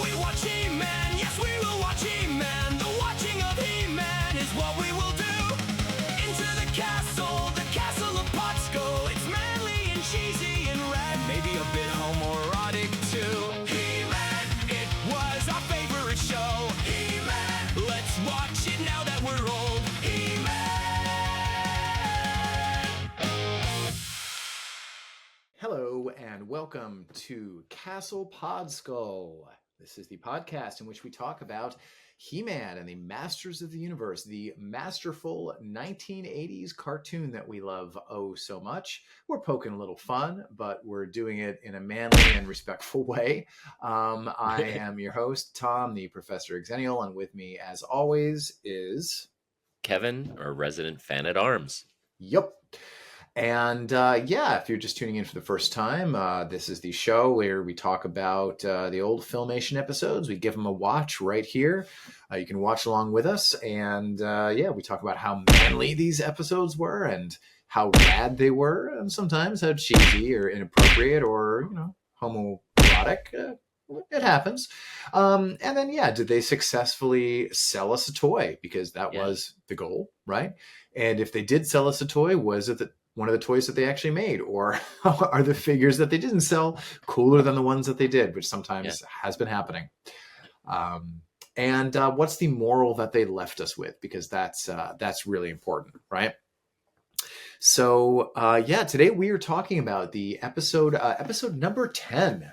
we watch He-Man? Yes, we will watch He-Man. The watching of He-Man is what we will do. Into the castle of Podskull. It's manly and cheesy and rad, maybe a bit homoerotic too. He-Man, it was our favorite show. He-Man, let's watch it now that we're old. He-Man. Hello and welcome to Castle Podskull. This is the podcast in which we talk about He-Man and the Masters of the Universe, the masterful 1980s cartoon that we love oh so much. We're poking a little fun, but we're doing it in a manly and respectful way. I am your host, Thom, the Professor Xennial, and with me, as always, is Kevin, our resident fan at arms. Yep. And if you're just tuning in for the first time, this is the show where we talk about the old Filmation episodes. We give them a watch right here. You can watch along with us. And we talk about how manly these episodes were and how rad they were. And sometimes how cheesy or inappropriate or, homoerotic. It happens. And then, did they successfully sell us a toy? Because that was the goal, right? And if they did sell us a toy, was it one of the toys that they actually made, or are the figures that they didn't sell cooler than the ones that they did, which sometimes has been happening? And what's the moral that they left us with? Because that's really important, right? So today we are talking about the episode number 10.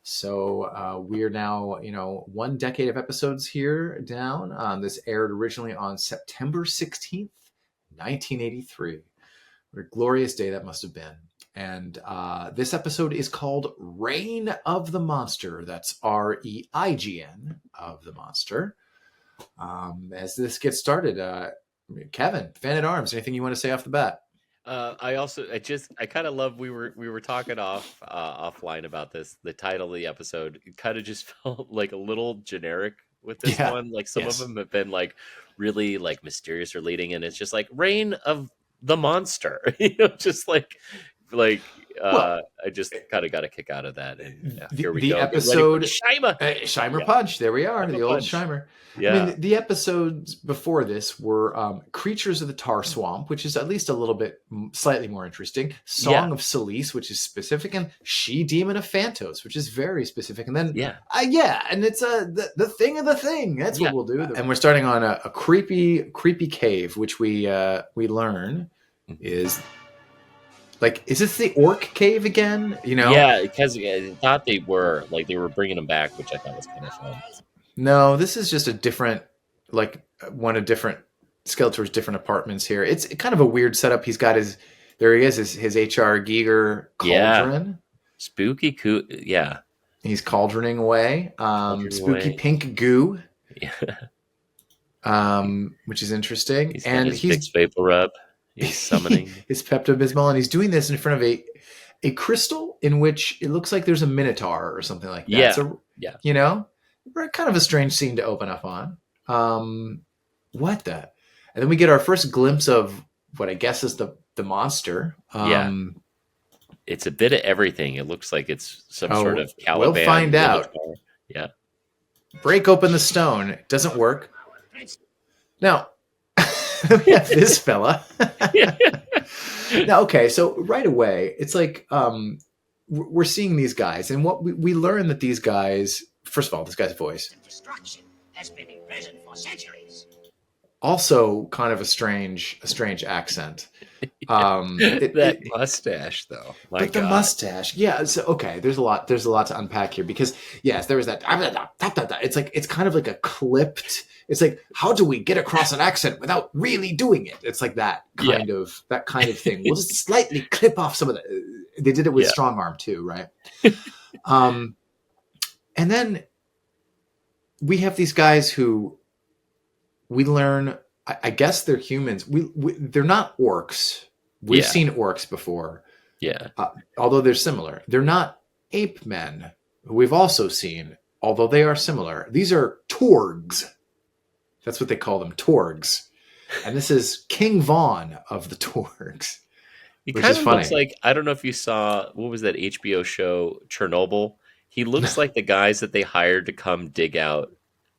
So we are now, one decade of episodes here down. This aired originally on September 16th, 1983. What a glorious day that must have been. And this episode is called Reign of the Monster. That's REIGN of the Monster. As this gets started, Kevin, fan at arms, anything you want to say off the bat? I kind of love, we were talking offline about this. The title of the episode, it kind of just felt like a little generic with this one. Like some of them have been like really like mysterious or leading, and it's just like Reign of the Monster, just like I just kind of got a kick out of that. And here we the go. Episode Shimer Punch. There we are. Shimer the old Punch. Shimer. Yeah. I mean, the episodes before this were Creatures of the Tar Swamp, which is at least a little bit slightly more interesting. Song of Selice, which is specific, and She Demon of Phantos, which is very specific. And then and it's the thing of the thing. That's what we'll do. And we're starting on a creepy cave, which we learn is. Like, is this the orc cave again? Yeah, because I thought they were bringing them back, which I thought was kind of fun. No, this is just a different, one of different Skeletor's different apartments here. It's kind of a weird setup. He's got his H.R. Giger cauldron. Spooky, cool. Yeah. He's cauldroning away. Spooky pink goo. Yeah. Which is interesting. He's Vicks Vapor Rub. He's summoning his Pepto-Bismol, and he's doing this in front of a crystal in which it looks like there's a minotaur or something like that. Kind of a strange scene to open up on. What the? And then we get our first glimpse of what I guess is the monster. It's a bit of everything. It looks like it's some sort of Caliban. We'll find out. Yeah. Break open the stone. It doesn't work. Now, we have this fella. Now, okay, so right away, it's like we're seeing these guys, and what we learn that these guys, first of all, this guy's voice. Destruction has been present for centuries. Also, kind of a strange accent. That mustache, though. The mustache, So okay, there's a lot to unpack here because yes, there was that. It's kind of like a clipped. It's like, how do we get across an accent without really doing it? It's like that kind of thing. We'll just slightly clip off some of the. They did it with Strong Arm too, right? And then we have these guys who we learn. I guess they're humans. They're not orcs. We've seen orcs before. Yeah. Although they're similar. They're not ape men, who we've also seen, although they are similar. These are Torgs. That's what they call them, Torgs. And this is King Vaughn of the Torgs. He kind of looks like, I don't know if you saw, what was that HBO show, Chernobyl? He looks like the guys that they hired to come dig out.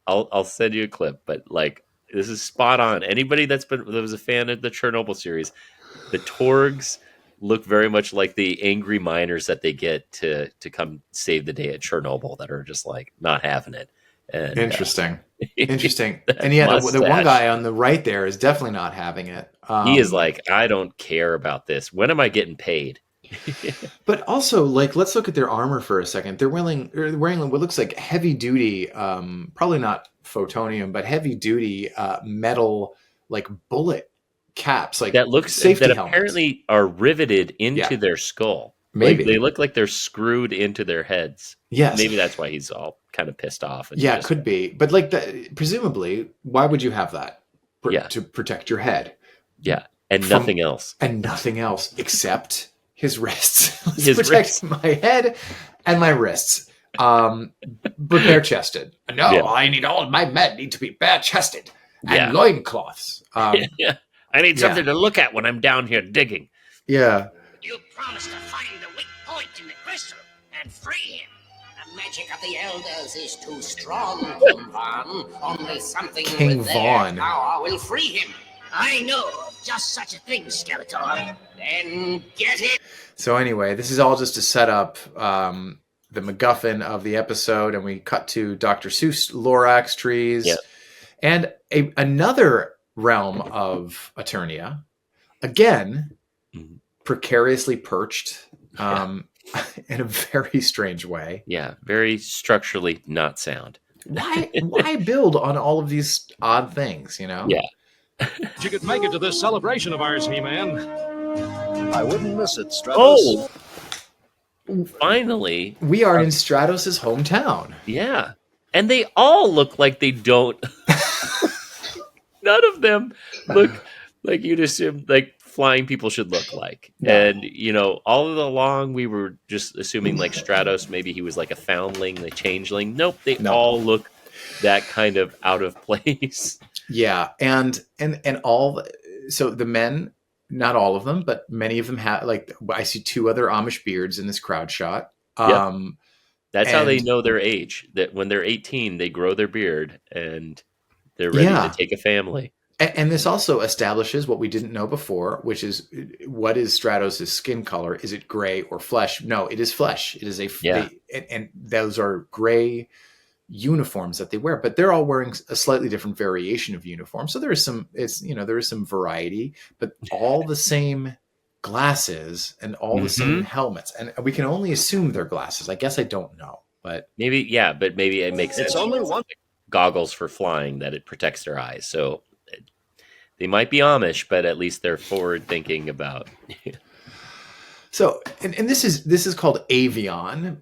I'll send you a clip, but like this is spot on. Anybody that was a fan of the Chernobyl series, the Torgs look very much like the angry miners that they get to come save the day at Chernobyl that are just like not having it. And Interesting. And the one mustache. guy on the right there is definitely not having it. He is like, I don't care about this. When am I getting paid? But also, like, let's look at their armor for a second. They're wearing what looks like heavy duty, probably not photonium, but heavy duty metal, like bullet caps, like that looks safety that helmets. Apparently are riveted into their skull. Maybe like, they look like they're screwed into their heads. Yes, maybe that's why he's all kind of pissed off. And it could be. But like, presumably, why would you have that? To protect your head. Yeah, and nothing else. And nothing else except his wrists. His protect my head and my wrists. But bare chested. No, I need all my men need to be bare chested and loincloths. I need something to look at when I'm down here digging. Yeah. You promised to find the weak point in the crystal and free him. The magic of the elders is too strong, King Von. Only something with their power will free him. I know just such a thing, Skeletor. Then get it. So anyway, this is all just to set up the MacGuffin of the episode, and we cut to Dr. Seuss Lorax trees, and another realm of Eternia, again precariously perched in a very strange way. Yeah, very structurally not sound. Why build on all of these odd things? Yeah. You could make it to this celebration of ours, He-Man. I wouldn't miss it, Stratos. Oh, finally. We are in Stratos' hometown. Yeah. And they all look like they don't. None of them look like you'd assume like flying people should look like. No. And, all along we were just assuming like Stratos, maybe he was like a foundling, the changeling. Nope, they all look that kind of out of place. Yeah, and all, so the men, not all of them, but many of them have, like, I see two other Amish beards in this crowd shot. That's how they know their age, that when they're 18, they grow their beard and they're ready to take a family. And this also establishes what we didn't know before, which is, what is Stratos' skin color? Is it gray or flesh? No, it is flesh. It is and those are gray uniforms that they wear, but they're all wearing a slightly different variation of uniform. So there is some, there is some variety, but all the same glasses and all the same helmets. And we can only assume they're glasses. I guess I don't know, but maybe it makes sense. It's only one goggles for flying that it protects their eyes. So they might be Amish, but at least they're forward thinking about. So, and this is called Avion,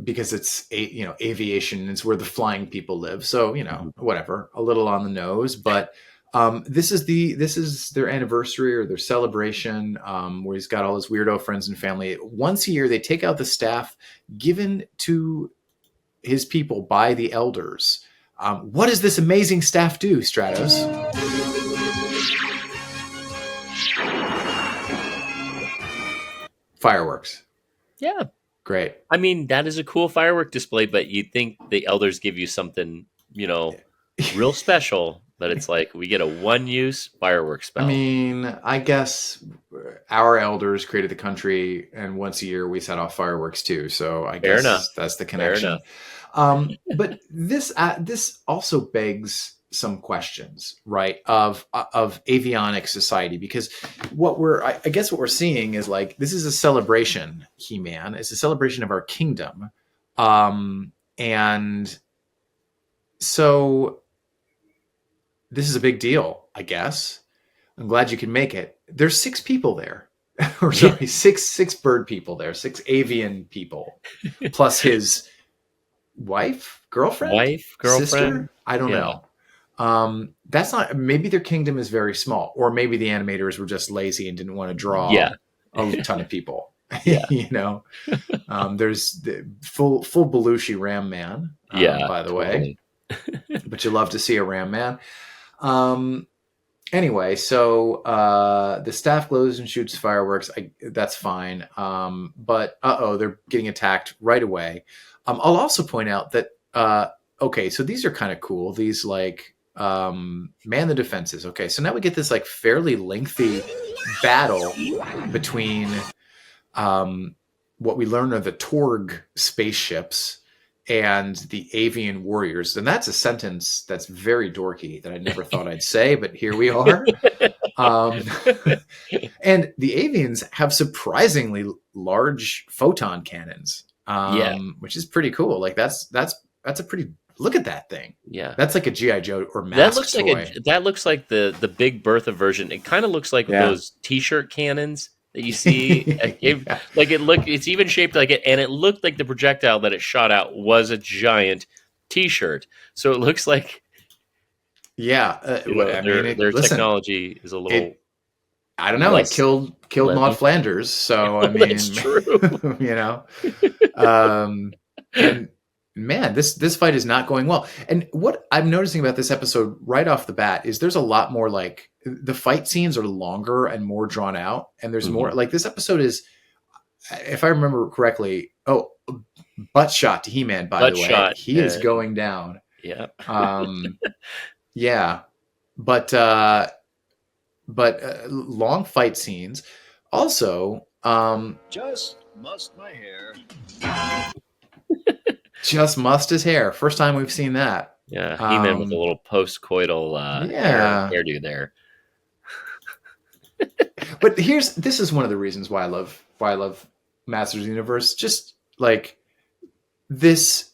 because it's aviation. It's where the flying people live. So, whatever, a little on the nose, but this is their anniversary or their celebration, where he's got all his weirdo friends and family. Once a year, they take out the staff given to his people by the elders. What does this amazing staff do, Stratos? Fireworks. Yeah. Great. I mean, that is a cool firework display, but you'd think the elders give you something, real special, but it's like we get a one-use firework spell. I mean, I guess our elders created the country, and once a year we set off fireworks too. So I guess that's the connection. But this also begs some questions, right, of avionic society, because I guess what we're seeing is like, this is a celebration, He-Man. It's a celebration of our kingdom. And so this is a big deal, I guess. I'm glad you can make it. There's 6 people there. Or sorry, six bird people there, 6 avian people, plus his girlfriend, sister? I don't know. That's not, maybe their kingdom is very small, or maybe the animators were just lazy and didn't want to draw a ton of people. There's the full Belushi Ram Man, by the way, but you love to see a Ram Man. Anyway, so the staff glows and shoots fireworks. That's fine. But they're getting attacked right away. I'll also point out that okay, so these are kind of cool. These like man the defenses. Okay, so now we get this like fairly lengthy battle between what we learn are the Torg spaceships and the avian warriors. And that's a sentence that's very dorky that I never thought I'd say, but here we are. And the avians have surprisingly large photon cannons, which is pretty cool. Like that's a pretty, look at that thing. Yeah, that's like a GI Joe or mask toy. That looks like the Big Bertha version. It kind of looks like those T-shirt cannons that you see. It's even shaped like it, and it looked like the projectile that it shot out was a giant T-shirt. So it looks like their technology is a little. I don't know. It killed Maud Flanders, so I mean, that's true. You know, and man, this fight is not going well. And what I'm noticing about this episode right off the bat is there's a lot more like the fight scenes are longer and more drawn out, and there's more like this episode is, if I remember correctly, butt shot to He-Man. By the way, he is going down. Yeah. Yeah, but long fight scenes. Also, Just must my hair. Just mussed his hair. First time we've seen that. Yeah, He-Man with a little post-coital hairdo there. But this is one of the reasons why I love Masters of the Universe. Just like this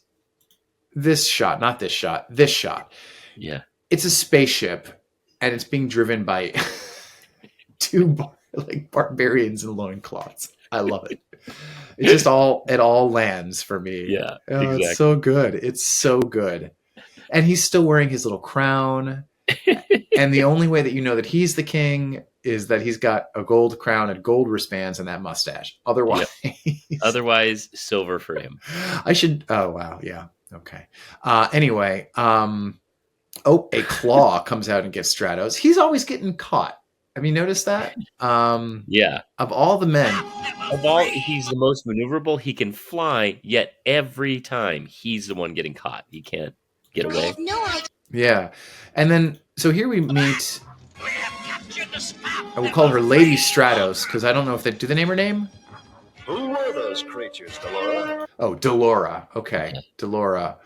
shot, not this shot, this shot. Yeah, it's a spaceship, and it's being driven by two barbarians in loincloths. I love it. It just all lands for me. Yeah, exactly. It's so good. It's so good. And he's still wearing his little crown. And the only way that you know that he's the king is that he's got a gold crown and gold wristbands and that mustache. Otherwise, silver for him. Oh wow, yeah, okay. Anyway, a claw comes out and gets Stratos. He's always getting caught. Have you noticed that? Yeah. Of all the men, he's the most maneuverable. He can fly, yet every time he's the one getting caught. He can't get away. Yeah. And then, so here we meet, I will call her Lady Stratos, because I don't know if do they name her name? Who were those creatures, Delora? Oh, Delora. Okay. Delora.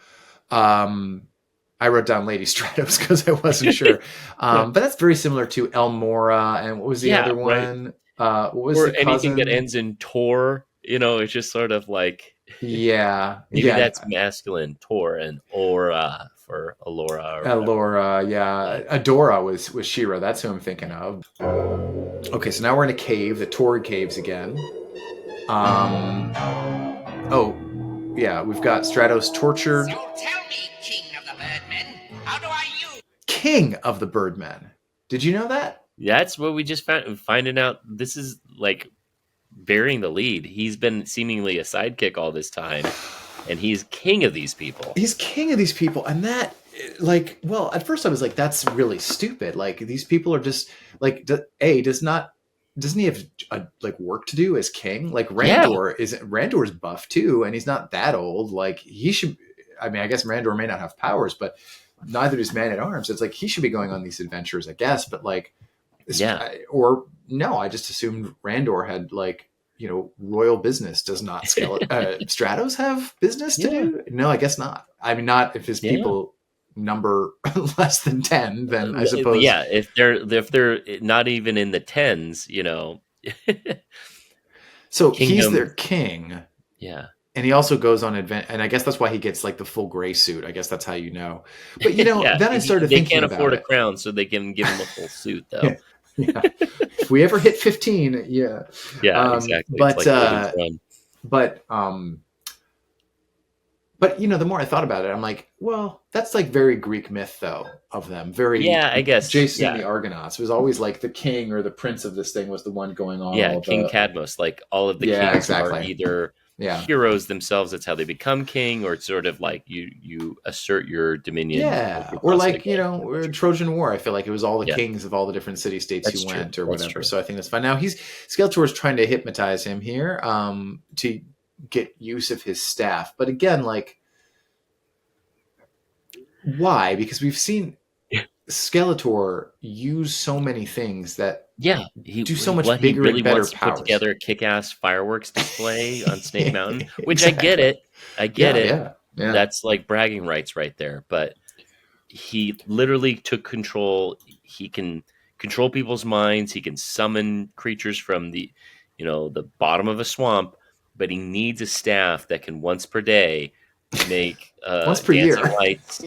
I wrote down Lady Stratos because I wasn't sure. But that's very similar to Elmora. And what was the other one? Right. What was or the anything cousin? that ends in Tor, it's just sort of like... Yeah. Maybe that's masculine, Tor, and Aura for Allura. Allura, yeah. Adora was She-Ra. That's who I'm thinking of. Okay, so now we're in a cave, the Torg caves again. Yeah, we've got Stratos tortured. So tell me, King of the Birdmen, how do I use... King of the Birdmen. Did you know that? Yeah, that's what we just finding out. This is like bearing the lead. He's been seemingly a sidekick all this time, and he's king of these people. He's king of these people, and that, at first I was like, that's really stupid. Like, these people are just, like, doesn't he have work to do as king? Like, Randor's buff too, and he's not that old. Like, he should, I mean, I guess Randor may not have powers, but neither does Man-at-Arms. It's like, he should be going on these adventures, I guess, but I just assumed Randor had royal business. Does not Stratos have business to do? No, I guess not. I mean, not if his people number less than 10, then I suppose. Yeah, if they're not even in the tens, So he's their king. Yeah. And he also goes on and I guess that's why he gets the full gray suit. I guess that's how you know. But then I started thinking they can't about afford it. A crown, so they can give him a full suit though. Yeah. If we ever hit 15, yeah. Yeah, exactly. But the more I thought about it, I'm like, well, that's very Greek myth though of them. Very, I guess Jason and the Argonauts was always the king or the prince of this thing was the one going on. Yeah, King Cadmus. All of the kings are either heroes themselves. That's how they become king, or it's sort of you assert your dominion. Yeah, or Trojan War. I feel like it was all the kings of all the different city states who went or whatever. So I think that's fine. Now Skeletor is trying to hypnotize him here to get use of his staff. But again, like, why? Because we've seen Skeletor use so many things that he do so much what bigger he really and better wants to powers. put together a kick-ass fireworks display on Snake Mountain, which I get it. Yeah. That's like bragging rights right there. But he literally took control. He can control people's minds. He can summon creatures from the bottom of a swamp. But he needs a staff that can once per day make once per dancing year lights,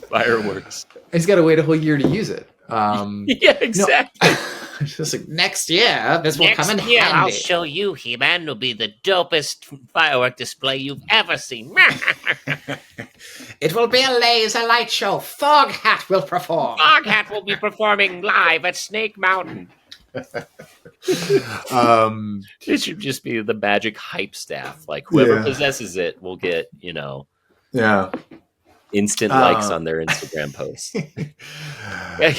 fireworks. He's got to wait a whole year to use it. Yeah, exactly. It's just like, next year, this will come in handy. I'll show you, He-Man. It'll be the dopest firework display you've ever seen. It will be a laser light show. Foghat will perform. Foghat will be performing live at Snake Mountain. It should just be the magic hype staff. Like whoever possesses it will get, instant likes on their Instagram posts.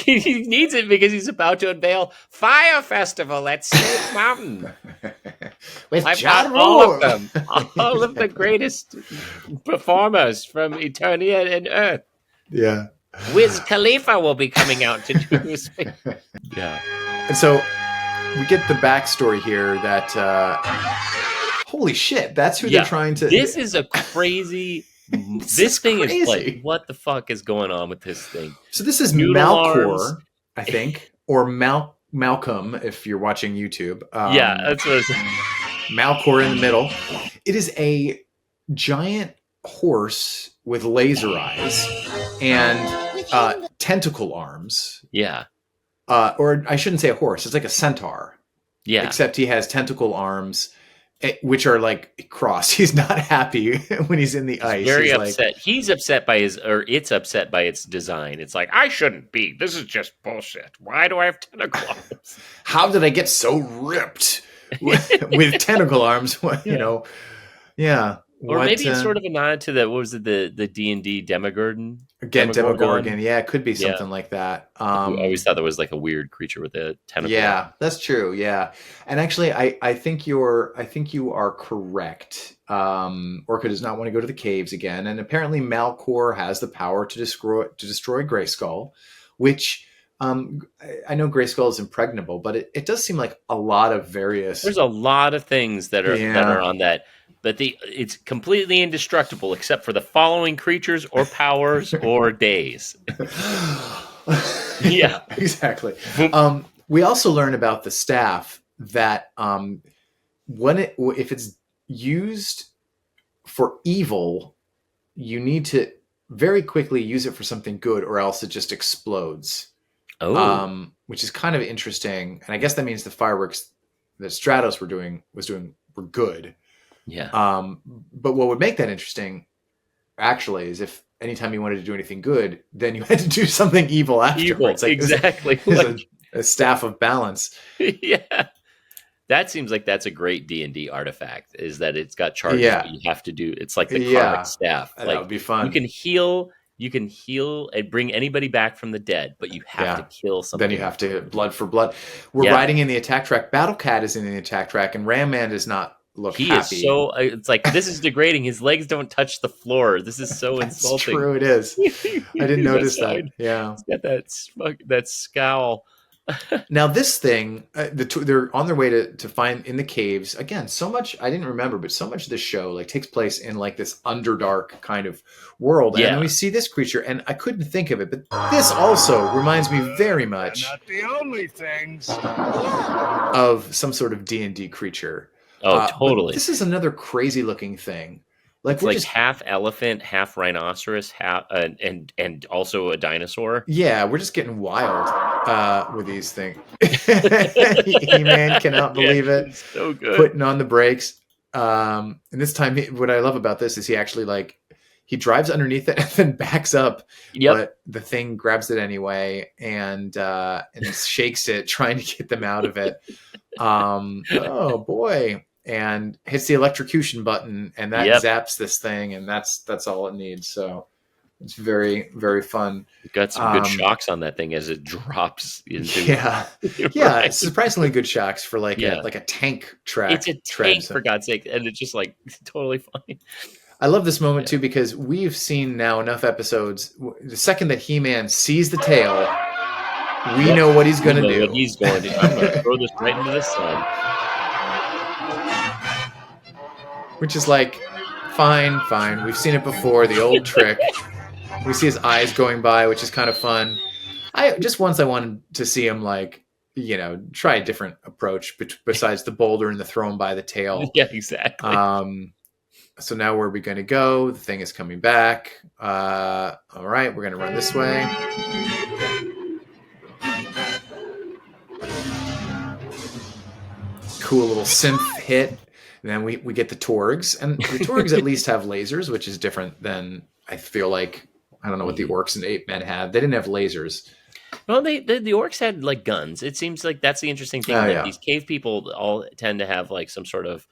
He needs it because he's about to unveil Fire Festival at Snake Mountain. I've got all of them. All of the greatest performers from Eternia and Earth. Yeah. Wiz Khalifa will be coming out to do this. Yeah. And so we get the backstory here that holy shit, that's who they're trying to. This is a crazy. This thing crazy. Is like, what the fuck is going on with this thing? So this is Malcor, I think, or Malcolm if you're watching YouTube. That's what it's. Malcor in the middle. It is a giant horse with laser eyes and tentacle arms. Yeah. Or I shouldn't say a horse. It's like a centaur. Yeah. Except he has tentacle arms, which are like crossed. He's not happy when he's in the ice. Very upset. Like, he's upset by it's upset by its design. It's like, I shouldn't be. This is just bullshit. Why do I have tentacle arms? How did I get so ripped with tentacle arms? Yeah. Or maybe it's sort of a nod to the, what was it, the D&D Demogorgon? Again, Demogorgon. Yeah, it could be something like that. I always thought that was like a weird creature with a tentacle. Yeah, that's true. Yeah. And actually, I think you are correct. Orca does not want to go to the caves again. And apparently Malcor has the power to destroy Grayskull, which I know Grayskull is impregnable, but it does seem like a lot of various... There's a lot of things that are on that. But it's completely indestructible except for the following creatures or powers or days. Yeah, exactly. We also learn about the staff that if it's used for evil, you need to very quickly use it for something good, or else it just explodes. Oh, which is kind of interesting, and I guess that means the fireworks that Stratos were good. Yeah. But what would make that interesting, actually, is if anytime you wanted to do anything good, then you had to do something evil afterwards. Like, exactly. It's a staff of balance. Yeah. That seems like that's a great D&D artifact, is that it's got charges that you have to do. It's like the karmic staff. That like, would be fun. You can heal and bring anybody back from the dead, but you have to kill somebody. Then you have to blood for blood. We're riding in the attack track. Battle Cat is in the attack track, and Ram Man does not look happy. Is so. It's like, this is degrading. His legs don't touch the floor. This is so insulting. True, it is. I didn't notice that. Yeah, he's got that scowl. Now this thing, they're on their way to find in the caves again. So much I didn't remember, but so much of this show like takes place in like this underdark kind of world, and then we see this creature, and I couldn't think of it, but this also reminds me very much. Not the only things of some sort of D&D creature. Oh, totally. This is another crazy looking thing. It's like half elephant, half rhinoceros, and also a dinosaur. Yeah, we're just getting wild with these things. He-Man cannot believe it. So good. Putting on the brakes. And this time, what I love about this is he actually he drives underneath it and then backs up. Yep. But the thing grabs it anyway and shakes it, trying to get them out of it. Oh boy. And hits the electrocution button, and that zaps this thing, and that's all it needs. So It's very, very fun. Got some good shocks on that thing as it drops into. Yeah, yeah. It's surprisingly good shocks for like a tank track. It's a tank for God's sake, and it's just like totally fine. I love this moment too because we've seen now enough episodes. The second that He-Man sees the tail, we know what he's going to do. What he's going to. I'm going to throw this right into the sun. Which is like, fine. We've seen it before. The old trick. We see his eyes going by, which is kind of fun. I wanted to see him like, try a different approach besides the boulder and the throw him by the tail. Yeah, exactly. So now where are we going to go? The thing is coming back. All right, we're going to run this way. Cool little synth hit. And then we get the Torgs. And the Torgs at least have lasers, which is different than, I feel like, I don't know what the orcs and ape men have. They didn't have lasers. Well, the orcs had like guns. It seems like that's the interesting thing. These cave people all tend to have like some sort of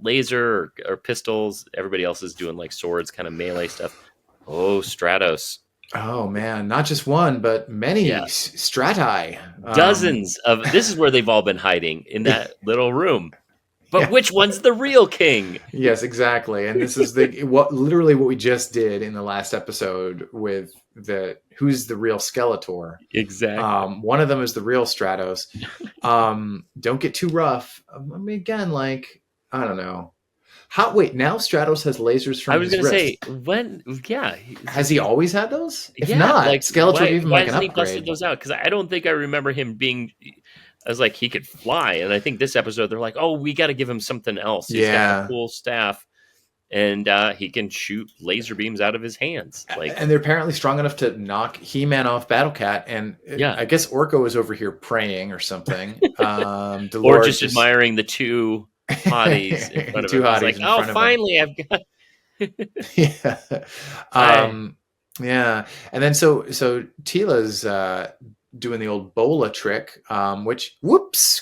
laser or pistols. Everybody else is doing like swords, kind of melee stuff. Oh, Stratos. Oh man, not just one, but many strati. Dozens of. This is where they've all been hiding in that little room. But which one's the real king? Yes, exactly. And this is literally what we just did in the last episode with who's the real Skeletor. Exactly. One of them is the real Stratos. Don't get too rough. I mean, again, like, I don't know. Now Stratos has lasers from his wrist. I was going to say, when, has he always had those? If not, like, Skeletor gave him like an upgrade. Why hasn't he busted those out? Because I don't think I remember him being... I was like, he could fly. And I think this episode, they're like, oh, we got to give him something else. He's got a cool staff. And he can shoot laser beams out of his hands. And they're apparently strong enough to knock He-Man off Battlecat. And I guess Orko is over here praying or something. Or just admiring the two hotties in front of him. Like, oh, finally, I've got... Yeah. And then so Tila's... doing the old bola trick, which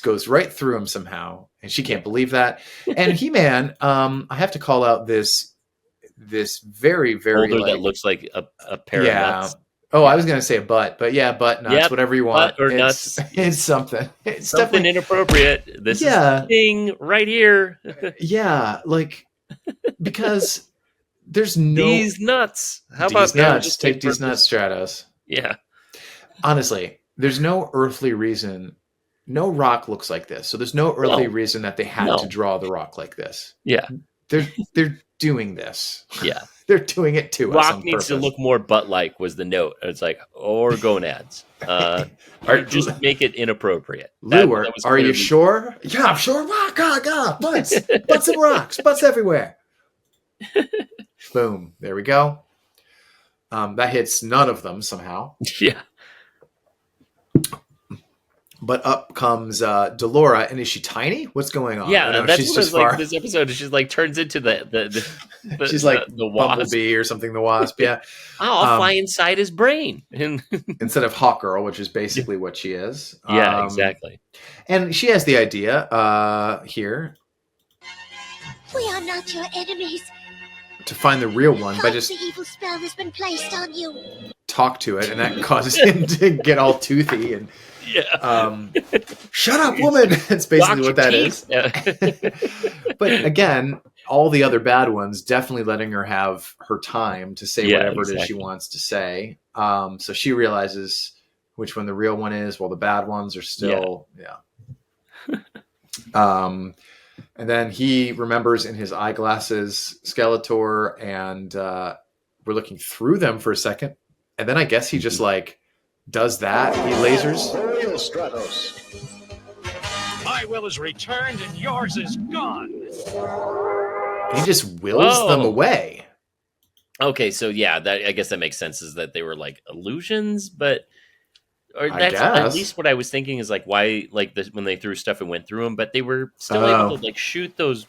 goes right through him somehow, and she can't believe that. And He-Man, I have to call out this very, very boulder that looks like a pair of nuts. Oh, I was going to say a butt, but butt nuts, whatever you want. Butt or nuts. It's something. It's something inappropriate. This is the thing right here. like because there's no these nuts. How these about nuts? Just take these nuts, Stratos. Yeah. Honestly, there's no earthly reason. No rock looks like this, so there's no earthly reason that they had to draw the rock like this. Yeah, they're doing this. Yeah, they're doing it to us. Rock needs to look more butt-like. Was the note? It's like or gonads. Or just make it inappropriate. Lure, are you sure? Yeah, I'm sure. God, butts and rocks, butts everywhere. Boom! There we go. That hits none of them somehow. Yeah. But up comes Delora, and is she tiny? What's going on? Yeah, that's she's just like this episode. She's like turns into the she's like the wasp. Bumblebee or something. The wasp, yeah. I'll fly inside his brain instead of Hawk Girl, which is basically what she is. Yeah, exactly. And she has the idea here. We are not your enemies. To find the real one by just the evil spell has been placed on you. Talk to it, and that causes him to get all toothy and shut up, woman. That's basically what that is. But again, all the other bad ones definitely letting her have her time to say whatever it is she wants to say. So she realizes which one the real one is, while the bad ones are still and then he remembers in his eyeglasses Skeletor, and we're looking through them for a second. And then I guess he just like does that. He lasers. My will is returned and yours is gone. And he just wills them away. Okay, so I guess that makes sense. Is that they were like illusions, but that's at least what I was thinking is like why like when they threw stuff and went through them, but they were still able to like shoot those.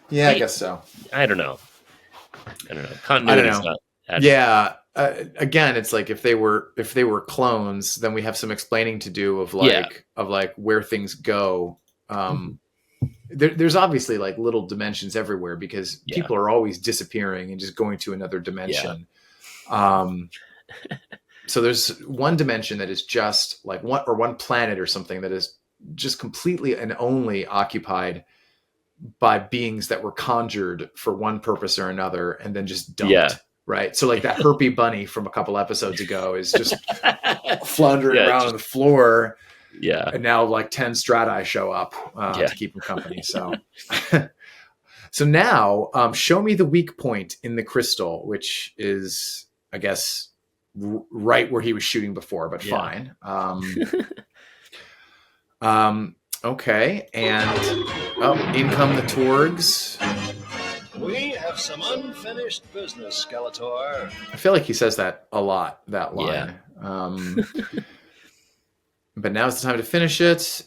Yeah, I guess so. I don't know. Continuity's not. Yeah. Again, it's like if they were clones, then we have some explaining to do of like where things go. There's obviously like little dimensions everywhere because people are always disappearing and just going to another dimension. So there's one dimension that is just like one planet or something that is just completely and only occupied by beings that were conjured for one purpose or another and then just dumped. Yeah. Right. So like that herpy bunny from a couple episodes ago is just floundering around on the floor. Yeah. And now like 10 strati show up to keep him company. So, so now show me the weak point in the crystal, which is, I guess, right where he was shooting before, but fine. Okay. And in come the Torgs. We have some unfinished business, Skeletor. I feel like he says that a lot, that line. Yeah. But now's the time to finish it. Say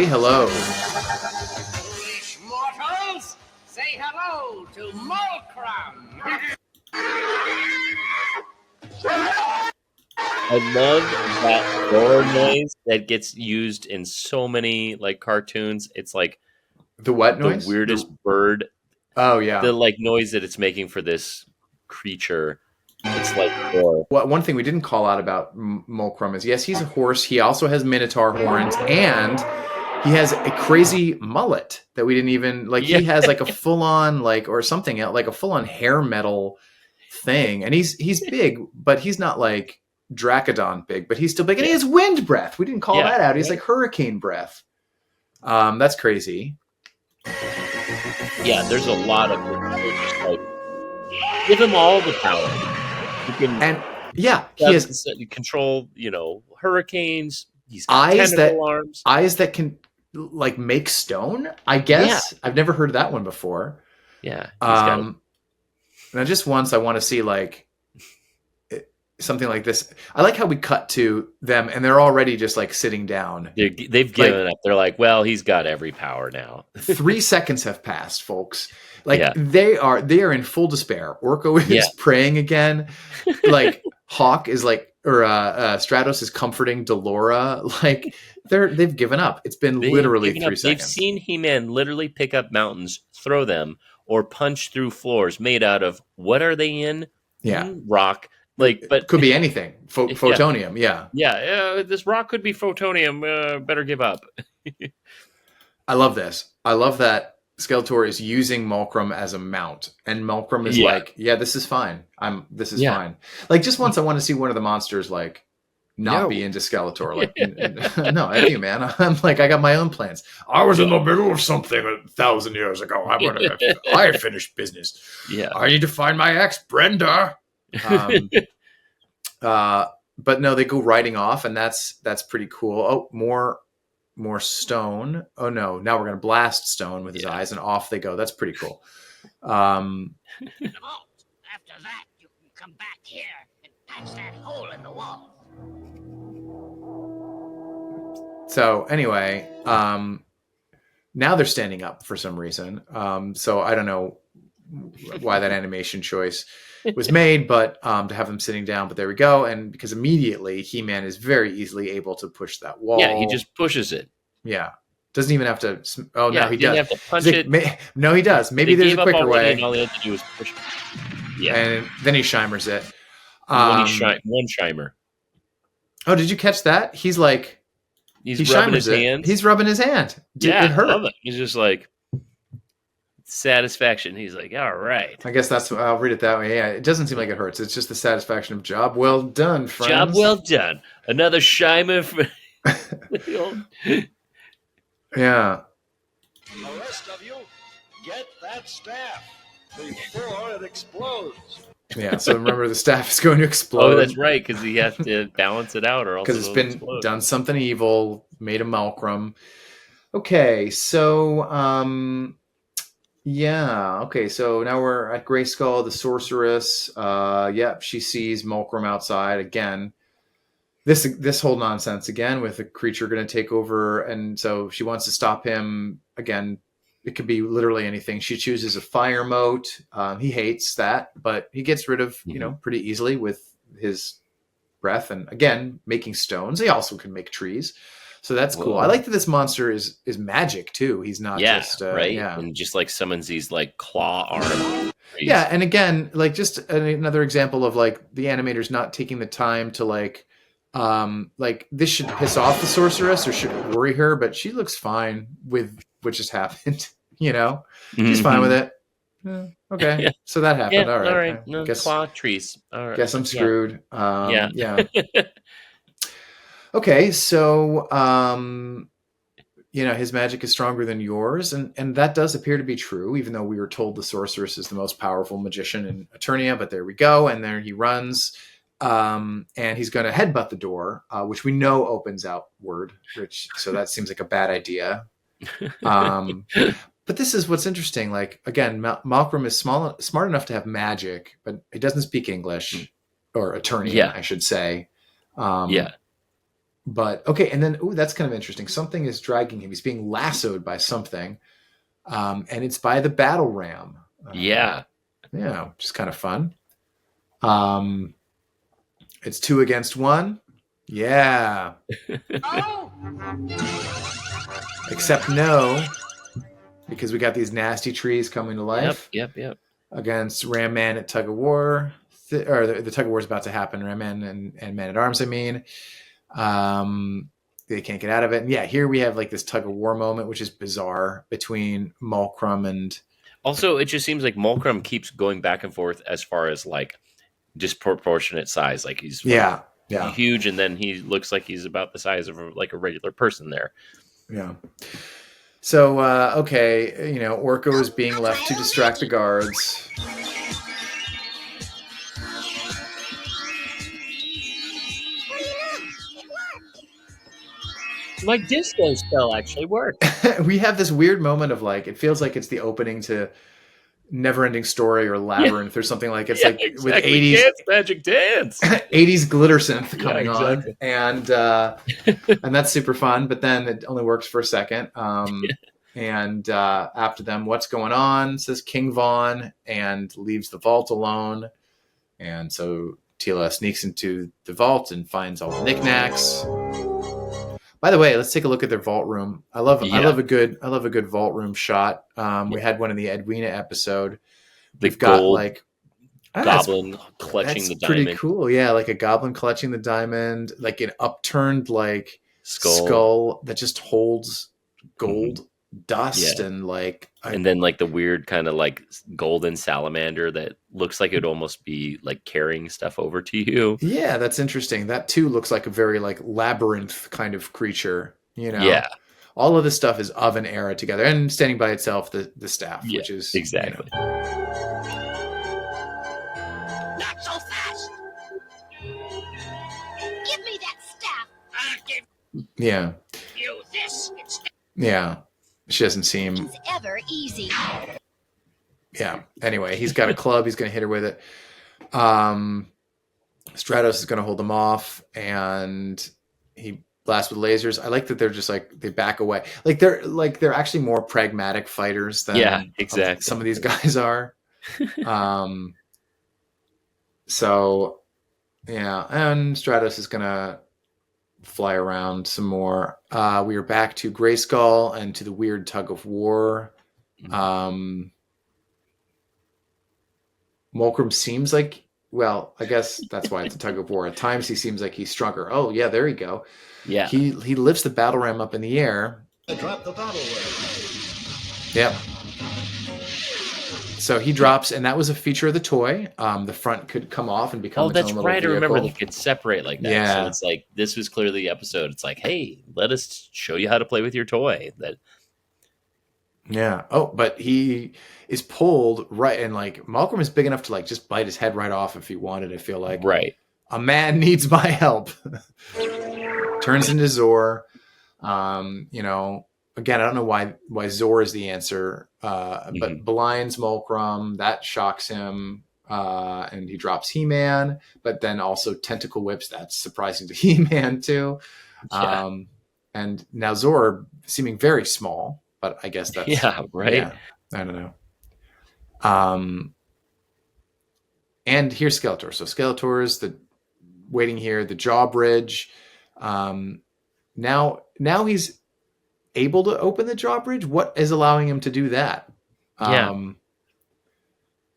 hello. Foolish mortals, say hello to Mulcrum. I love that roar noise that gets used in so many like cartoons. It's like the what noise? The weirdest bird. Oh yeah. The like noise that it's making for this creature. It's like roar. Well, one thing we didn't call out about Mulcrum is yes, he's a horse. He also has minotaur horns, and he has a crazy mullet that we didn't even like. He has like a full on like or something like a full on hair metal thing, and he's big, but he's not like Dracodon big, but he's still big, and he has wind breath. We didn't call that out. He's like hurricane breath. That's crazy. Yeah, there's a lot of just like give him all the power. He can, he has control. Hurricanes. He's got tentacle arms. Eyes that can like make stone. I guess I've never heard that one before. Yeah. Now just once I want to see like something like this. I like how we cut to them and they're already just like sitting down. They've given up. They're like, well, he's got every power now. 3 seconds have passed, folks. Like they are in full despair. Orko is praying again. Like Hawk is like, or Stratos is comforting Delora. Like they've given up. It's been literally 3 seconds. They've seen He-Man literally pick up mountains, throw them, or punch through floors made out of what are they in? Yeah, rock. Like, but could be anything. Photonium. Yeah. This rock could be photonium. Better give up. I love this. I love that Skeletor is using Mulcrum as a mount, and Mulcrum is like, "Yeah, this is fine. This is fine." Like, just once, I want to see one of the monsters like not be into Skeletor. Like, no, I do, man. I'm like, I got my own plans. I was in the middle of something 1,000 years ago. I finished business. Yeah, I need to find my ex, Brenda. But no, they go riding off, and that's pretty cool. Oh, more stone. Oh no, now we're gonna blast Stone with his eyes, and off they go. That's pretty cool. After that, you can come back here and patch that hole in the wall. So anyway, now they're standing up for some reason. So I don't know why that animation choice was made, but to have them sitting down. But there we go. And because immediately He-Man is very easily able to push that wall. Yeah, he just pushes it. Yeah. Doesn't even have to. Oh, no, he does. Have to punch it. No, he does. Maybe there's a quicker way. And all he had to do was push it. Yeah. And then he shimers it. One shimer. Oh, did you catch that? He's like, he's rubbing his hand. He's rubbing his hand. Dude, it hurt. I love it. He's just like, satisfaction. He's like, all right. I guess I'll read it that way. Yeah, it doesn't seem like it hurts. It's just the satisfaction of job well done, friends. Job well done. Another shimer for yeah. The rest of you, get that staff before it explodes. Yeah, so remember the staff is going to explode. Oh, that's right, because he has to balance it out, or else because it's been done something evil, made a Mulcrum. Okay, so okay, so now we're at Grayskull, the sorceress. She sees Mulcrum outside again. This whole nonsense again with the creature going to take over, and so she wants to stop him again. It could be literally anything. She chooses a fire moat. He hates that, but he gets rid of pretty easily with his breath, and again making stones. He also can make trees. So that's cool. Whoa. I like that this monster is magic too. He's not just right. Yeah. And just like summons these like claw arms. Yeah, and again, like just another example of like the animators not taking the time to like this should piss off the sorceress or should worry her, but she looks fine with what just happened. She's fine with it. Okay, Yeah. so that happened. All right. No, Guess, claw trees. All right. guess I'm screwed. Yeah. Okay, so his magic is stronger than yours, and that does appear to be true, even though we were told the sorceress is the most powerful magician in Eternia. But there we go, and there he runs, and he's going to headbutt the door, which we know opens outward. So that seems like a bad idea. But this is what's interesting. Like again, Malcolm is smart enough to have magic, but he doesn't speak English or Eternia, I should say. But okay, and then that's kind of interesting. Something is dragging him. He's being lassoed by something, and it's by the battle ram. Which is kind of fun. It's 2 against 1. Yeah. Except no, because we got these nasty trees coming to life. Yep. Against Ram Man at Tug of War, or the Tug of War is about to happen. Ram Man and Man at Arms. I mean. They can't get out of it. And here we have like this tug of war moment, which is bizarre between Mulcrum and. Also, it just seems like Mulcrum keeps going back and forth as far as like disproportionate size. Like he's huge, and then he looks like he's about the size of a regular person there. Yeah. So Orko is being left to distract the guards. My disco spell actually worked. We have this weird moment of like, it feels like it's the opening to Neverending Story or Labyrinth or something like it's with 80s dance, magic dance, 80s glitter synth coming on, and that's super fun. But then it only works for a second. And after them, what's going on? Says King Von and leaves the vault alone. And so Tila sneaks into the vault and finds all the knickknacks. By the way, let's take a look at their vault room. I love a good vault room shot. We had one in the Edwina episode. We've got like goblin clutching the diamond. Pretty cool. Yeah, like a goblin clutching the diamond, like an upturned like skull that just holds gold dust and like and then like the weird kind of like golden salamander that looks like it'd almost be like carrying stuff over to you. Yeah, that's interesting. That too looks like a very like labyrinth kind of creature, all of this stuff is of an era together, and standing by itself the staff, which is exactly not so fast. Give me that staff. I'll give you this instead. She doesn't seem It's ever easy. Yeah. Anyway, he's got a club. He's going to hit her with it. Stratos is going to hold him off, and he blasts with lasers. I like that they're just like they back away. They're actually more pragmatic fighters than some of these guys are. So yeah, and Stratos is going to fly around some more. We are back to Grayskull and to the weird tug of war. Mulcrum seems like, well, I guess that's why it's a tug of war. At times he seems like he's stronger. Oh yeah, there you go. Yeah. He lifts the battle ram up in the air. Drop the battle ram. Yep. So he drops, and that was a feature of the toy. The front could come off and become its own little vehicle. I remember they could separate like that. Yeah. So it's like, this was clearly the episode. It's like, hey, let us show you how to play with your toy. Yeah. Oh, but he is pulled right, and like Malcolm is big enough to like just bite his head right off if he wanted. I feel like a man needs my help. Turns into Zor. Again, I don't know why Zor is the answer, but blinds Mulcrum. That shocks him, and he drops He-Man. But then also tentacle whips. That's surprising to He-Man too. Yeah. And now Zor seeming very small, but I guess that's right. Yeah, I don't know. And here's Skeletor. So Skeletor is waiting here. The jaw bridge. now he's able to open the drawbridge. What is allowing him to do that?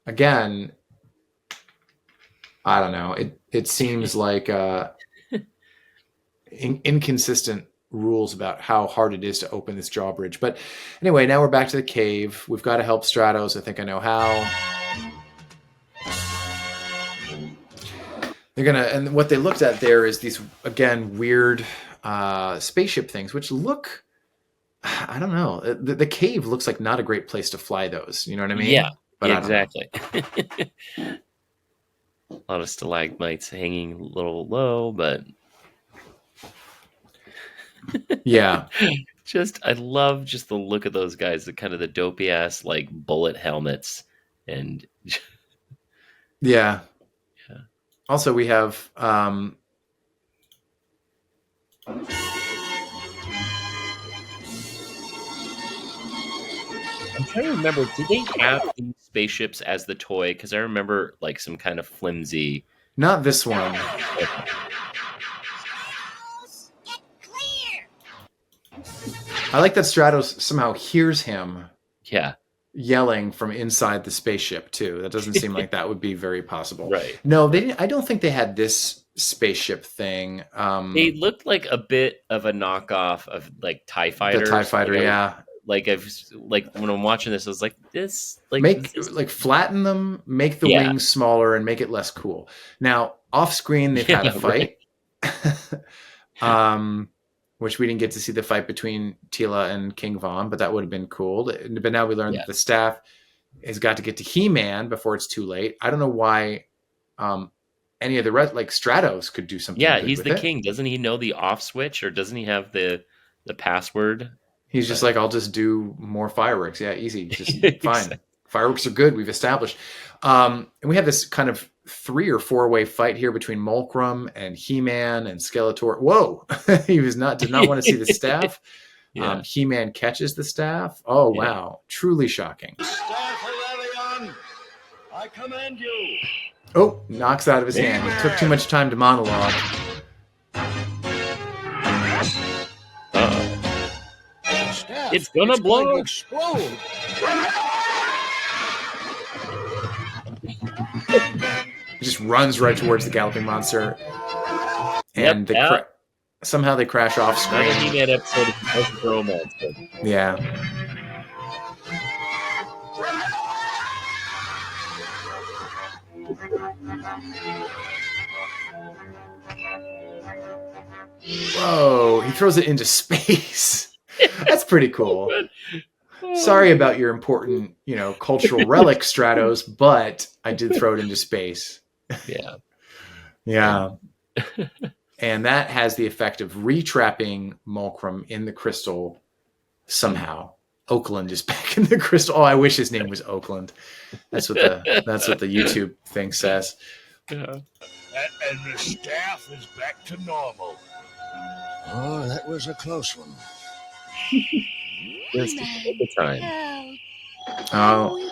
Again, I don't know. It seems like inconsistent rules about how hard it is to open this drawbridge. But anyway, now we're back to the cave. We've got to help Stratos. I think I know how. And what they looked at there is these, again, weird spaceship things, which look, I don't know. The cave looks like not a great place to fly those. You know what I mean? Yeah, but exactly. A lot of stalagmites hanging a little low, but yeah. I love just the look of those guys, the kind of the dopey ass like bullet helmets, and yeah. Also, we have I'm trying to remember, did they have these spaceships as the toy? Because I remember like some kind of flimsy. Not this one. Get clear! I like that Stratos somehow hears him Yeah. yelling from inside the spaceship too. That doesn't seem like that would be very possible. Right. No, they didn't. I don't think they had this spaceship thing. They looked like a bit of a knockoff of like TIE Fighters. The TIE Fighter, yeah. Like when I'm watching this, I was like, this flatten them, make the wings smaller, and make it less cool. Now, off screen, they've had a fight. Right. Which we didn't get to see the fight between Tila and King Von, but that would have been cool. But now we learned that the staff has got to get to He-Man before it's too late. I don't know why any of the rest, like Stratos, could do something. Yeah, he's the king. Doesn't he know the off switch, or doesn't he have the password? He's just like, I'll just do more fireworks. Yeah, easy. Just fine. Fireworks are good. We've established. And we have this kind of 3 or 4-way fight here between Mulcrum and He-Man and Skeletor. Whoa! He did not want to see the staff. Yeah. He-Man catches the staff. Oh, wow. Truly shocking. Staff Aurelion, I command you. Oh, knocks out of his hand. He took too much time to monologue. Staff, It's gonna blow. going to explode. He just runs right towards the galloping monster. And somehow they crash off screen. Another He-Man episode of Romance. Yeah. Whoa, he throws it into space. That's pretty cool. Sorry about your important, cultural relic, Stratos, but I did throw it into space. Yeah. Yeah. And that has the effect of retrapping Mulcrum in the crystal somehow. Oakland is back in the crystal. Oh, I wish his name was Oakland. That's what the YouTube thing says. Yeah. And the staff is back to normal. Oh, that was a close one. Just at the time. Oh,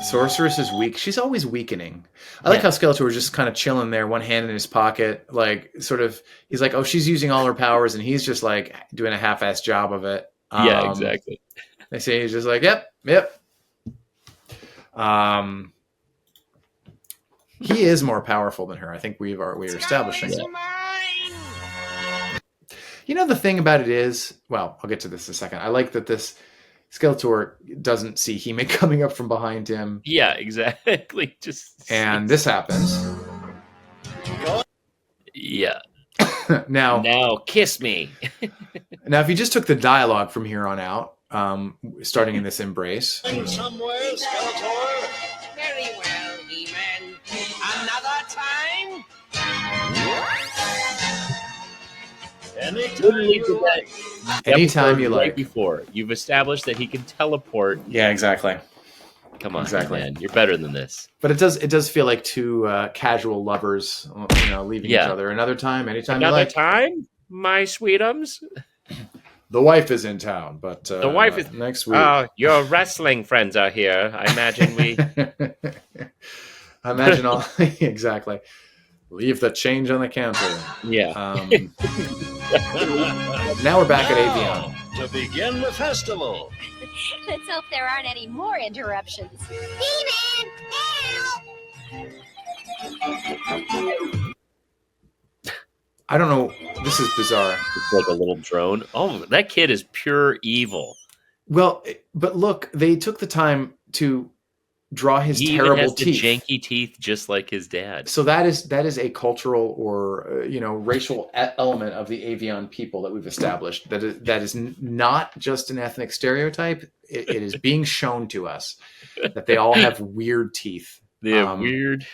Sorceress is weak. She's always weakening. I like how Skeletor was just kind of chilling there, one hand in his pocket, like sort of. He's like, "Oh, she's using all her powers," and he's just like doing a half-assed job of it. Yeah, exactly. They say he's just like, "Yep." He is more powerful than her. I think we're establishing that. The thing about it is, well, I'll get to this in a second. I like that this Skeletor doesn't see He-Man coming up from behind him. Yeah, exactly. And this happens. Yeah. Now kiss me. Now, if you just took the dialogue from here on out, starting in this embrace. Somewhere, Skeletor. Very well, He-Man. Another time? Anytime you like. Right before you've established that he can teleport. Yeah, exactly. Come on, exactly. Man, you're better than this. But it does feel like two casual lovers, leaving each other. Another time, anytime you like. Another time, my sweetums. The wife is in town, but the wife is next week. Oh, your wrestling friends are here. I imagine we. I imagine all exactly. Leave the change on the counter. Yeah. Now we're back at Avion. To begin the festival. Let's hope there aren't any more interruptions. Demon, help! I don't know. This is bizarre. It's like a little drone. Oh, that kid is pure evil. Well, but look, they took the time to draw his He terrible even has teeth. the janky teeth, just like his dad. So that is a cultural or racial element of the Avion people that we've established. That is not just an ethnic stereotype. It is being shown to us that they all have weird teeth. They have weird.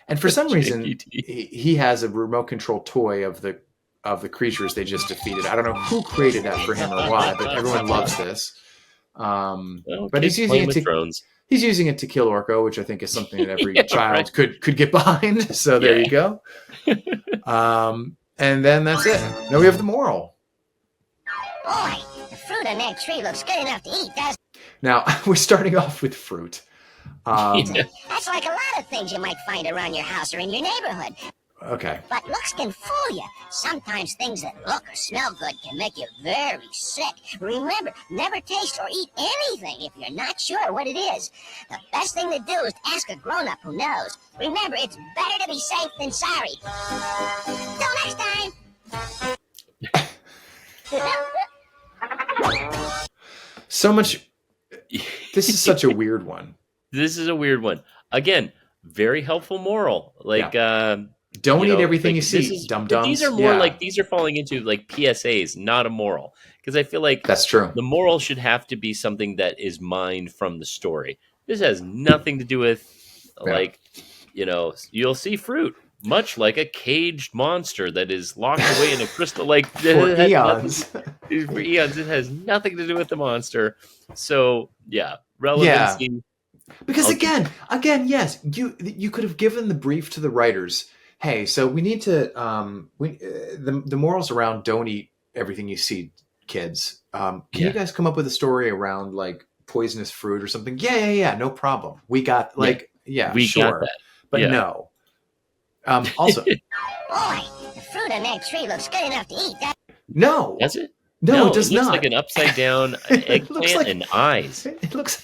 And for some reason, teeth. he has a remote control toy of the creatures they just defeated. I don't know who created that for him or why, but everyone loves this. But he's using it to drones. He's using it to kill Orko, which I think is something that every child could get behind. So there you go. And then that's it. Now we have the moral. Boy, the fruit on that tree looks good enough to eat, doesn't it? Now we're starting off with fruit. That's like a lot of things you might find around your house or in your neighborhood. Okay. But looks can fool you. Sometimes things that look or smell good can make you very sick. Remember, never taste or eat anything if you're not sure what it is. The best thing to do is to ask a grown-up who knows. Remember, it's better to be safe than sorry. Till next time. So much. This is such a weird one. This is a weird one. Again, very helpful moral. Like, don't eat everything you see, dum-dums. These are more like, these are falling into like PSAs, not a moral. Because I feel like that's true. The moral should have to be something that is mined from the story. This has nothing to do with, like, you'll see fruit, much like a caged monster that is locked away in a crystal. Like, for eons. For eons, it has nothing to do with the monster. So, relevancy. Yeah. Because again, yes, you could have given the brief to the writers. Hey, so we need to the morals around don't eat everything you see, kids. Can you guys come up with a story around like poisonous fruit or something? Yeah, no problem. We got we got that. But no. Also, boy, the fruit on that tree looks good enough to eat. No, does it? No, it does looks not. Like an upside down eggplant and eyes. It looks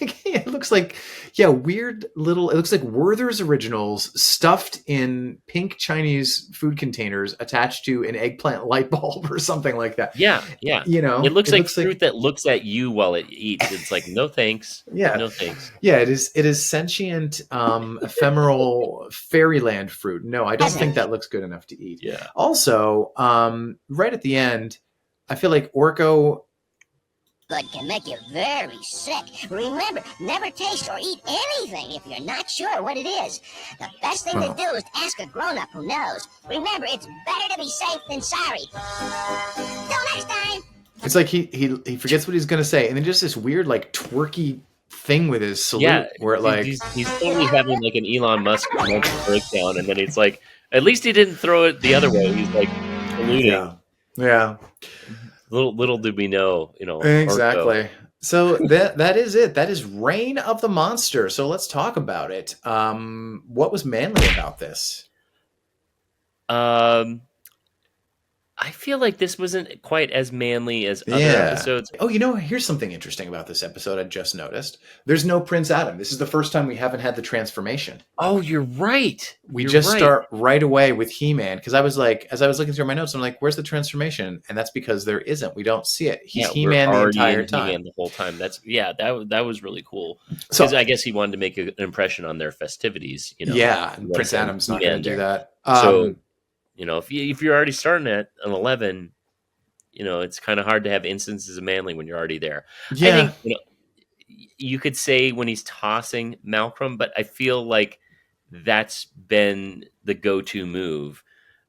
like weird little. It looks like Werther's Originals stuffed in pink Chinese food containers attached to an eggplant light bulb or something like that. Yeah. It looks like fruit that looks at you while it eats. It's like no thanks. No thanks. Yeah, it is sentient, ephemeral fairyland fruit. No, I don't think that looks good enough to eat. Yeah. Also, right at the end, I feel like Orko good can make you very sick. Remember, never taste or eat anything if you're not sure what it is. The best thing to do is to ask a grown-up who knows. Remember, it's better to be safe than sorry. Till next time. It's like he forgets what he's gonna say, and then just this weird like twerky thing with his salute, where it like he's totally having like an Elon Musk breakdown, and then it's like at least he didn't throw it the other way. He's like saluting. Yeah. Little did we know, Exactly. Dorko. So that is it. That is Reign of the Monster. So let's talk about it. What was manly about this? I feel like this wasn't quite as manly as other episodes. Oh, here's something interesting about this episode I just noticed. There's no Prince Adam. This is the first time we haven't had the transformation. Oh, you're right. We start right away with He-Man, because I was like, as I was looking through my notes, I'm like, where's the transformation? And that's because there isn't. We don't see it. He's He-Man the entire time. He-Man the whole time. That was really cool. Because I guess he wanted to make an impression on their festivities. Yeah, and Prince Adam's not going to do that. If you're already starting at an 11, it's kind of hard to have instances of manly when you're already there. Yeah. I think, you could say when he's tossing Malcolm, but I feel like that's been the go-to move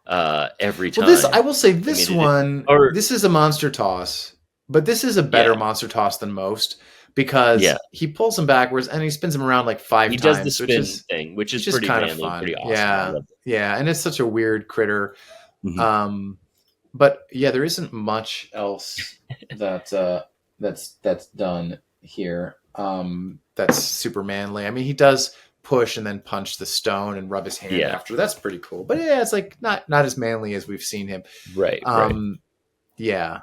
every time. Well, I will say this this is a monster toss, but this is a better monster toss than most, because he pulls him backwards and he spins him around like 5 times. He does the spin thing, which is pretty kind manly, of fun. Pretty awesome. Yeah, and it's such a weird critter. Mm-hmm. But yeah, there isn't much else that's done here. That's super manly. I mean, he does push and then punch the stone and rub his hand after. That's pretty cool. But yeah, it's like not as manly as we've seen him. Right. Yeah.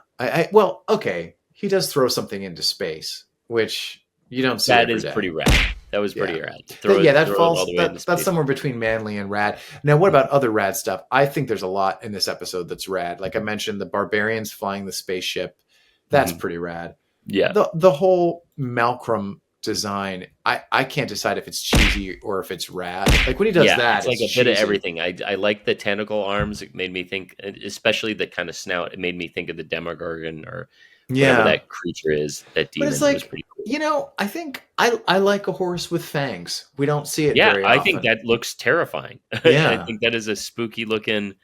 Well, okay. He does throw something into space, which you don't see. That is pretty rad. That was pretty rad. That falls. That's somewhere between manly and rad. Now, what about other rad stuff? I think there's a lot in this episode that's rad. Like I mentioned, the barbarians flying the spaceship. That's pretty rad. Yeah. The whole Malcolm design, I can't decide if it's cheesy or if it's rad. Like when he does that, it's like a bit of everything. I like the tentacle arms. It made me think, especially the kind of snout. It made me think of the Demogorgon or whatever that creature is. That demon was pretty cool. I think I like a horse with fangs. We don't see it very often. I think that looks terrifying. Yeah. I think that is a spooky looking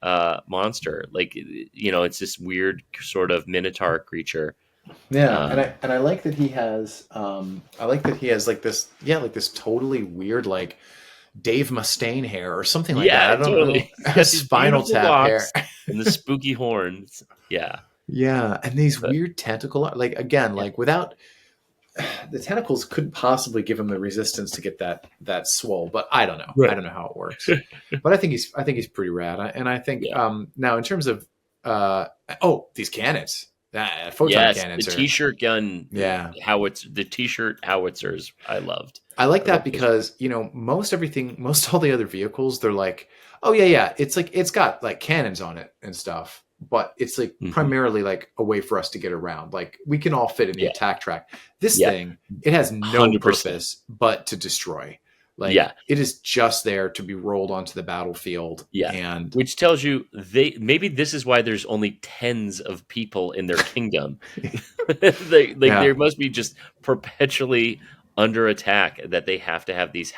monster. Like, it's this weird sort of minotaur creature. Yeah, and I like that he has like this totally weird like Dave Mustaine hair or something like that. I don't totally know. Spinal Tap hair and the spooky horns. Yeah, and these weird tentacle, like again, like without the tentacles couldn't possibly give him the resistance to get that swole, but I don't know. I don't know how it works. But I think he's pretty rad. And I think now in terms of these cannons. Photon cannons. The t-shirt gun. Yeah. The t-shirt howitzers I loved. I like that because, most all the other vehicles, they're like, oh yeah. It's like, it's got like cannons on it and stuff, but it's like primarily like a way for us to get around. Like we can all fit in the attack track. This thing, it has no 100%. Purpose but to destroy. Like it is just there to be rolled onto the battlefield. Yeah. And which tells you maybe this is why there's only tens of people in their kingdom. There must be just perpetually under attack that they have to have these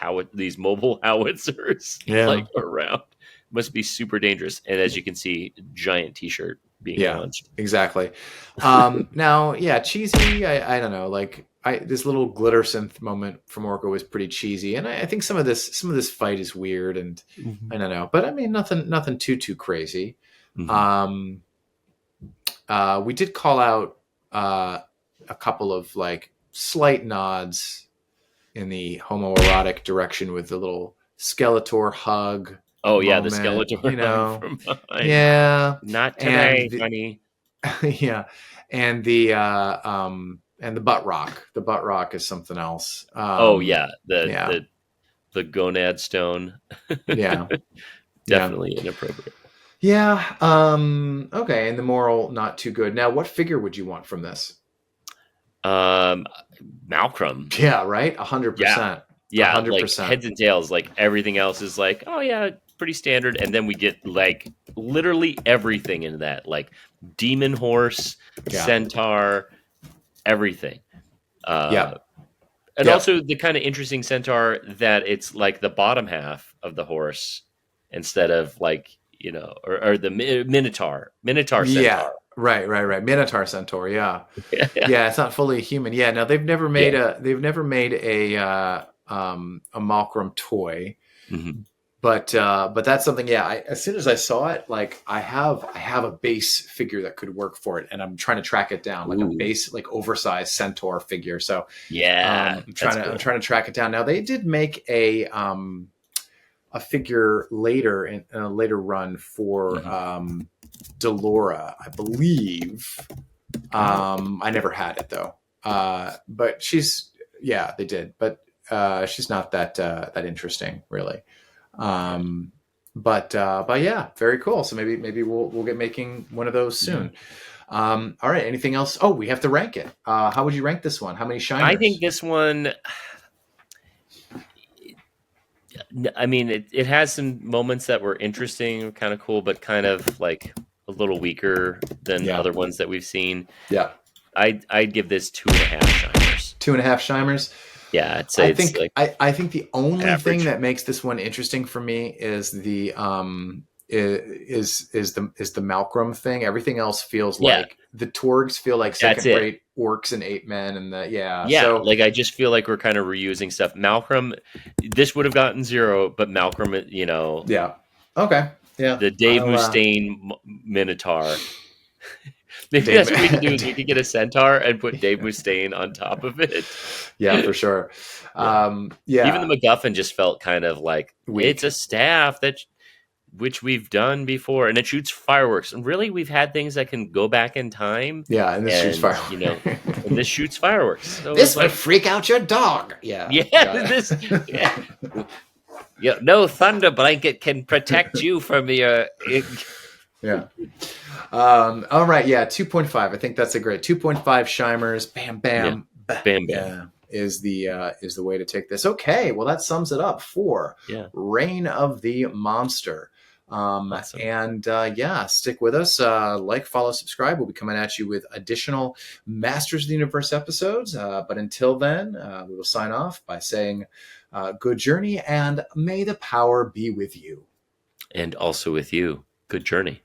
mobile howitzers like around. Must be super dangerous. And as you can see, giant t-shirt being launched. Exactly. Now, cheesy. I don't know. Like this little glitter synth moment from Orko was pretty cheesy, and I think some of this fight is weird, and I don't know, but I mean nothing too crazy. We did call out a couple of like slight nods in the homoerotic direction with the little Skeletor hug. Oh moment, yeah, the Skeletor. From yeah, not today, honey. Yeah, and the butt rock. The butt rock is something else. The gonad stone. Yeah, definitely inappropriate. Yeah. Okay, and the moral not too good. Now, what figure would you want from this? Malcolm. Yeah, right. 100%. Yeah, 100%. Like heads and tails. Like everything else is like, oh yeah, pretty standard. And then we get like literally everything in that, like demon horse, centaur, everything. And also the kind of interesting centaur that it's like the bottom half of the horse instead of like, or the minotaur centaur. Yeah. Right. Minotaur centaur. Yeah. Yeah. It's not fully human. Yeah. Now they've never made a Malcolm toy, but that's something. Yeah. As soon as I saw it, like I have a base figure that could work for it, and I'm trying to track it down, like a base, like oversized centaur figure. So I'm trying to track it down. Now they did make a figure later in a later run for Delora, I believe. I never had it though. But they did, but she's not that interesting really. But yeah, very cool. So maybe we'll get making one of those soon. All right. Anything else? Oh, we have to rank it. How would you rank this one? How many shiners? I think this one, I mean, it has some moments that were interesting, kind of cool, but kind of like a little weaker than other ones that we've seen. Yeah. I'd give this 2.5 shiners. 2.5 shiners. Yeah, I'd say I think the only thing that makes this one interesting for me is the is the Malcolm thing. Everything else feels like the Torgs feel like second-rate orcs and 8 men, and so, like I just feel like we're kind of reusing stuff. Malcolm, this would have gotten 0, but Malcolm, okay, the Dave Mustaine Minotaur. Maybe Dave- that's what we could do. Is we could get a centaur and put Dave Mustaine on top of it. Yeah, for sure. Yeah. Even the MacGuffin just felt kind of like Weak. it's a staff which we've done before, and it shoots fireworks. And really, we've had things that can go back in time. Yeah, and this shoots fireworks. You know, and this shoots fireworks. So this would freak out your dog. Yeah. This. Yeah, no thunder blanket can protect you from your. Yeah. All right. Yeah. 2.5. I think that's a great 2.5 Shimers. Bam, bam, bam, bam. Yeah, is the way to take this. Okay. Well, that sums it up for Reign of the Monster. Awesome. And stick with us. Like, follow, subscribe. We'll be coming at you with additional Masters of the Universe episodes. But until then, we will sign off by saying good journey, and may the power be with you. And also with you. Good journey.